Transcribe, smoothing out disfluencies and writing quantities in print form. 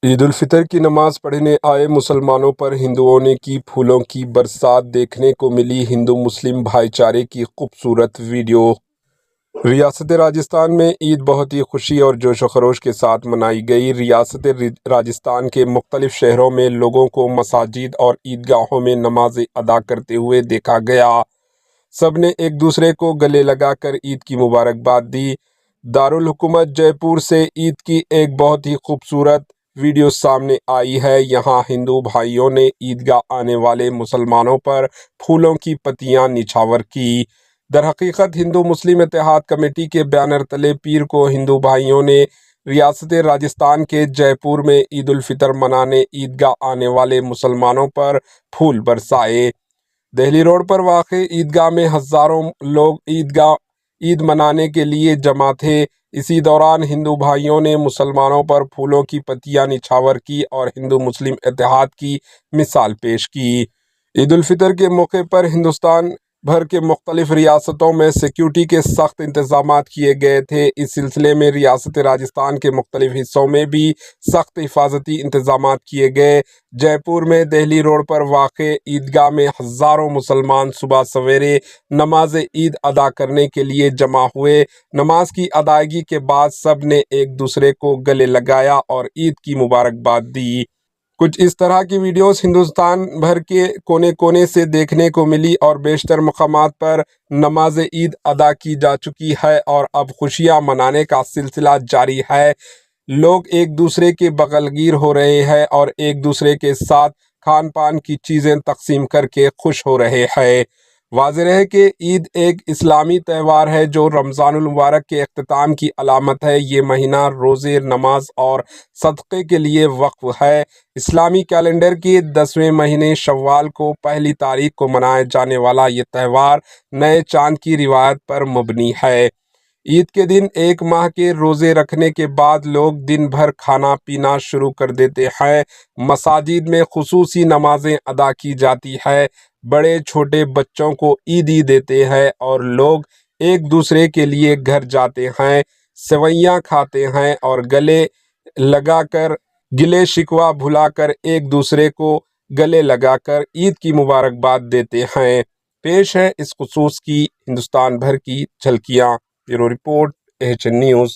عید الفطر کی نماز پڑھنے آئے مسلمانوں پر ہندوؤں نے کی پھولوں کی برسات، دیکھنے کو ملی ہندو مسلم بھائی چارے کی خوبصورت ویڈیو۔ ریاست راجستھان میں عید بہت ہی خوشی اور جوش و خروش کے ساتھ منائی گئی۔ ریاست راجستھان کے مختلف شہروں میں لوگوں کو مساجد اور عیدگاہوں میں نمازیں ادا کرتے ہوئے دیکھا گیا۔ سب نے ایک دوسرے کو گلے لگا کر عید کی مبارکباد دی۔ دارالحکومت جے پور سے عید کی ایک بہت ہی خوبصورت ویڈیو سامنے آئی ہے۔ یہاں ہندو بھائیوں نے عیدگاہ آنے والے مسلمانوں پر پھولوں کی پتیاں نچھاور کی۔ درحقیقت ہندو مسلم اتحاد کمیٹی کے بینر تلے پیر کو ہندو بھائیوں نے ریاست راجستھان کے جے پور میں عید الفطر منانے عیدگاہ آنے والے مسلمانوں پر پھول برسائے۔ دہلی روڈ پر واقع عیدگاہ میں ہزاروں لوگ عید منانے کے لیے جمع تھے۔ اسی دوران ہندو بھائیوں نے مسلمانوں پر پھولوں کی پتیاں نچھاور کی اور ہندو مسلم اتحاد کی مثال پیش کی۔ عید الفطر کے موقع پر ہندوستان بھر کے مختلف ریاستوں میں سیکیورٹی کے سخت انتظامات کیے گئے تھے۔ اس سلسلے میں ریاست راجستھان کے مختلف حصوں میں بھی سخت حفاظتی انتظامات کیے گئے۔ جے پور میں دہلی روڈ پر واقع عیدگاہ میں ہزاروں مسلمان صبح سویرے نماز عید ادا کرنے کے لیے جمع ہوئے۔ نماز کی ادائیگی کے بعد سب نے ایک دوسرے کو گلے لگایا اور عید کی مبارکباد دی۔ کچھ اس طرح کی ویڈیوز ہندوستان بھر کے کونے کونے سے دیکھنے کو ملی اور بیشتر مقامات پر نماز عید ادا کی جا چکی ہے اور اب خوشیاں منانے کا سلسلہ جاری ہے۔ لوگ ایک دوسرے کے بغل گیر ہو رہے ہیں اور ایک دوسرے کے ساتھ کھان پان کی چیزیں تقسیم کر کے خوش ہو رہے ہیں۔ واضح ہے کہ عید ایک اسلامی تہوار ہے جو رمضان المبارک کے اختتام کی علامت ہے۔ یہ مہینہ روزے، نماز اور صدقے کے لیے وقف ہے۔ اسلامی کیلنڈر کے 10ویں مہینے شوال کو پہلی تاریخ کو منایا جانے والا یہ تہوار نئے چاند کی روایت پر مبنی ہے۔ عید کے دن ایک ماہ کے روزے رکھنے کے بعد لوگ دن بھر کھانا پینا شروع کر دیتے ہیں۔ مساجد میں خصوصی نمازیں ادا کی جاتی ہیں، بڑے چھوٹے بچوں کو عیدی دیتے ہیں اور لوگ ایک دوسرے کے لیے گھر جاتے ہیں، سوئیاں کھاتے ہیں اور گلے لگا کر گلے شکوہ بھلا کر ایک دوسرے کو گلے لگا کر عید کی مبارکباد دیتے ہیں۔ پیش ہے اس خصوص کی ہندوستان بھر کی جھلکیاں۔ Bureau report, AHN news.